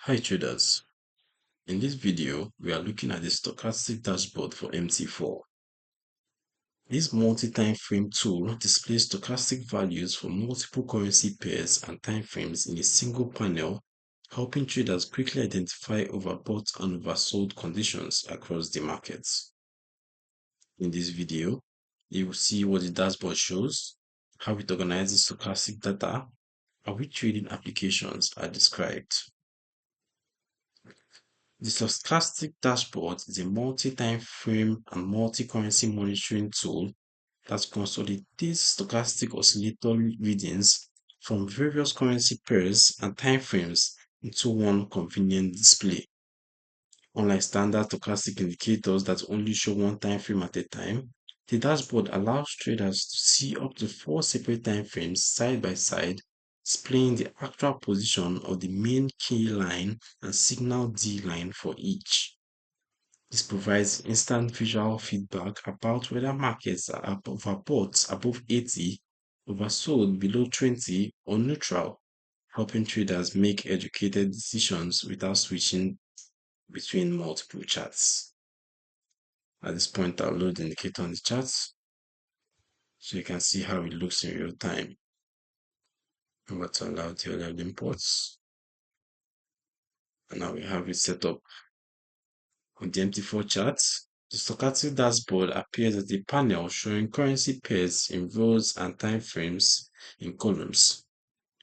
Hi traders, in this video we are looking at the stochastic dashboard for MT4. This multi-time frame tool displays stochastic values for multiple currency pairs and timeframes in a single panel, helping traders quickly identify overbought and oversold conditions across the markets. In this video, you will see what the dashboard shows, how it organizes stochastic data, and which trading applications are described. The Stochastic Dashboard is a multi-time frame and multi-currency monitoring tool that consolidates stochastic oscillator readings from various currency pairs and timeframes into one convenient display. Unlike standard stochastic indicators that only show one time frame at a time, the dashboard allows traders to see up to 4 separate timeframes side by side, displaying the actual position of the main key line and signal D line for each. This provides instant visual feedback about whether markets are overbought above 80, oversold below 20, or neutral, helping traders make educated decisions without switching between multiple charts. At this point, I'll load the indicator on the charts so you can see how it looks in real time. I'm going to allow the other imports. And now we have it set up on the MT4 chart. The stochastic dashboard appears as a panel showing currency pairs in rows and time frames in columns,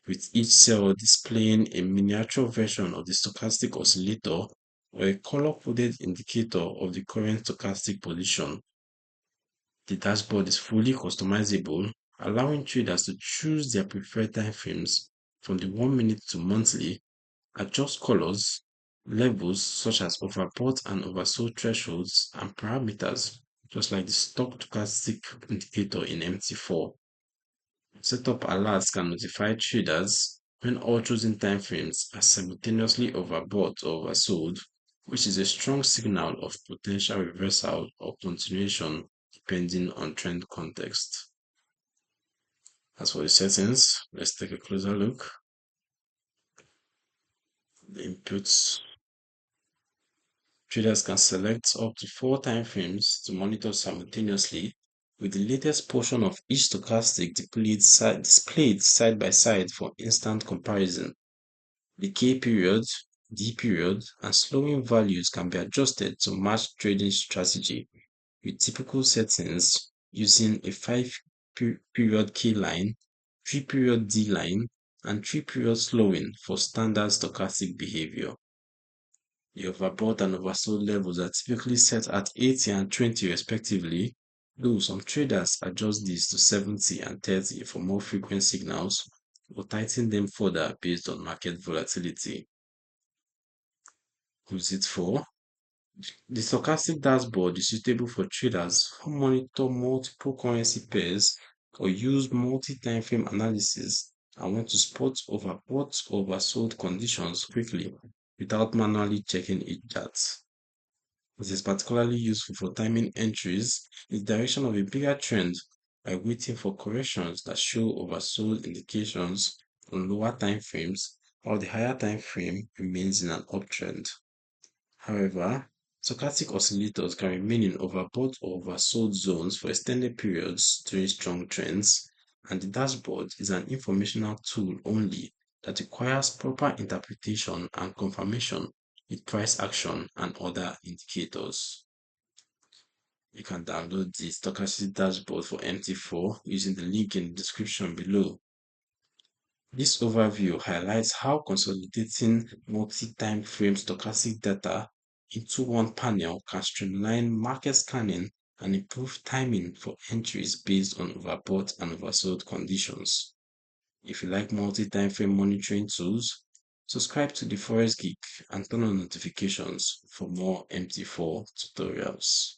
with each cell displaying a miniature version of the stochastic oscillator or a color-coded indicator of the current stochastic position. The dashboard is fully customizable, allowing traders to choose their preferred time frames from the 1 minute to monthly, adjust colors, levels such as overbought and oversold thresholds, and parameters, just like the stochastic indicator in MT4. Setup alerts can notify traders when all chosen timeframes are simultaneously overbought or oversold, which is a strong signal of potential reversal or continuation depending on trend context. As for the settings, let's take a closer look. The inputs. Traders can select up to 4 timeframes to monitor simultaneously, with the latest portion of each stochastic displayed side by side for instant comparison. The K period, D period, and slowing values can be adjusted to match trading strategy, with typical settings using a 5-period K line, 3-period D line, and 3-period slowing for standard stochastic behavior. The overbought and oversold levels are typically set at 80 and 20 respectively, though some traders adjust these to 70 and 30 for more frequent signals or tighten them further based on market volatility. Who's it for? The stochastic dashboard is suitable for traders who monitor multiple currency pairs or use multi-timeframe analysis and want to spot overbought or oversold conditions quickly without manually checking each chart. It is particularly useful for timing entries in the direction of a bigger trend by waiting for corrections that show oversold indications on lower time frames while the higher time frame remains in an uptrend. However, stochastic oscillators can remain in overbought or oversold zones for extended periods during strong trends, and the dashboard is an informational tool only that requires proper interpretation and confirmation with price action and other indicators. You can download the Stochastic Dashboard for MT4 using the link in the description below. This overview highlights how consolidating multi-time frame stochastic data into one panel can streamline market scanning and improve timing for entries based on overbought and oversold conditions. If you like multi-time frame monitoring tools, subscribe to the Forex Geek and turn on notifications for more MT4 tutorials.